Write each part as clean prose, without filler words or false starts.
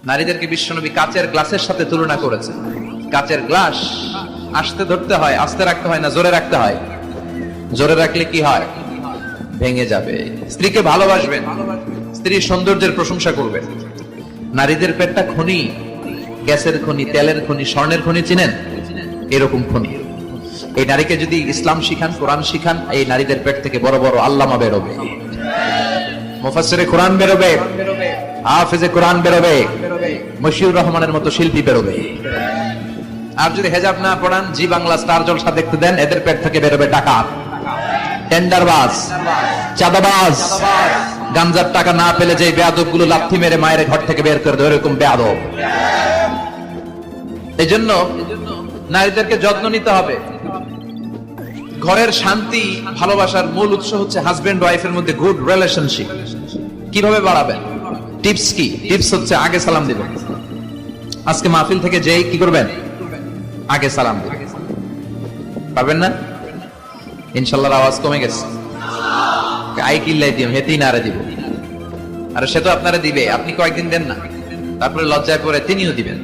নারীদেরকে বিশ্বনবী কাচের গ্লাসের সাথে তুলনা করেছে। কাচের গ্লাস আস্তে ধরতে হয়, আস্তে রাখতে হয় না জোরে রাখতে হয়? জোরে রাখলে কি হয়? ভেঙে যাবে। স্ত্রীকে ভালোবাসবেন, স্ত্রীর সৌন্দর্যের প্রশংসা করবেন। নারীদের পেটটা খনি, গ্যাসের খনি, তেলের খনি, স্বর্ণের খনি, চিনেন? এরকম খনি। এই নারীকে যদি ইসলাম শিখান, কোরআন শিখান, এই নারীদের পেট থেকে বড় বড় আল্লামা বেরোবে, মুফাসসিরে কোরআন বেরোবে, হাফেজে কোরআন বেরোবে, মশিউর রহমানের মতো শিল্পী বেরোবে। আর যদি হেজাব না পড়ান, জি বাংলা স্টার জলসা দেখতে দেন, এদের পেট থেকে বেরোবে ডাকাত, টেন্ডারবাজ, চাঁদাবাজ, গাঞ্জার টাকা না পেলে যে বেয়াদব গুলো লাথি মেরে মায়ের ঘর থেকে বের করে দেয়, এরকম বেয়াদব। এই জন্য নারীদেরকে যত্ন নিতে হবে। ঘরের শান্তি, ভালোবাসার মূল উৎস হচ্ছে হাজবেন্ড ওয়াইফের মধ্যে গুড রিলেশনশিপ। কিভাবে বাড়াবেন? টিপস কি? টিপস হচ্ছে আগে সালাম দিবেন। আজকে মাহফিল থেকে যেই কি করবেন? আগে সালাম দিবেন। পারবেন না? ইনশাআল্লাহ আওয়াজ কমে গেছে। আই কিল্লাই দিম, হেতেই নারে দিব। আর সে তো আপনারা দিবে, আপনি কয়েকদিন দেন না, তারপরে লজ্জায় পড়ে তিনিও দিবেন।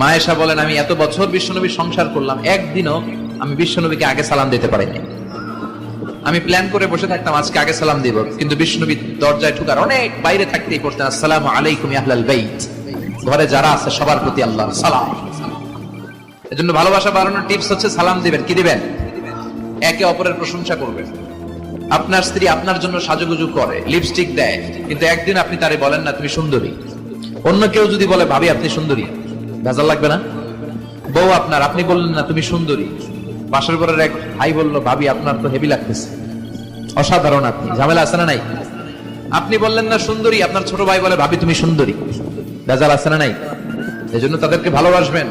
মায়েশা বলেন, আমি এত বছর বিশ্বনবীর সংসার করলাম, একদিনও আমি বিশ্বনবীকে আগে সালাম দিতে পারিনি। আমি প্ল্যান করে বসে থাকতাম আজকে আগে সালাম দিব, কিন্তু বিশ্বনবী দরজায় ঢুকার অনেক বাইরে থাকতেই পড়তেন, আসসালামু আলাইকুম ইয়া আহলাল বাইত, ঘরে যারা আছে সবার প্রতি আল্লাহর সালাম। এজন্য ভালোবাসা বাড়ানোর টিপস হচ্ছে সালাম দিবেন। কি দিবেন? একে অপরের প্রশংসা করবেন। আপনার স্ত্রী আপনার জন্য সাজুগুজু করে, লিপস্টিক দেয়, কিন্তু একদিন আপনি তারে বলেন না তুমি সুন্দরী। অন্য কেউ যদি বলে ভাবি আপনি সুন্দরী, ভেজাল লাগবে না? বউ আপনার, আপনি বললেন না তুমি সুন্দরী, বাসর ঘরের এক ভাই বললো ভাবি আপনার তো হেভি লাগতেছে, অসাধারণ, আপনি, ঝামেলা আছে না নাই? আপনি বললেন না সুন্দরী, আপনার ছোট ভাই বলে ভাবি তুমি সুন্দরী, ভেজাল আছে না নাই? এজন্য তাদেরকে ভালোবাসবেন।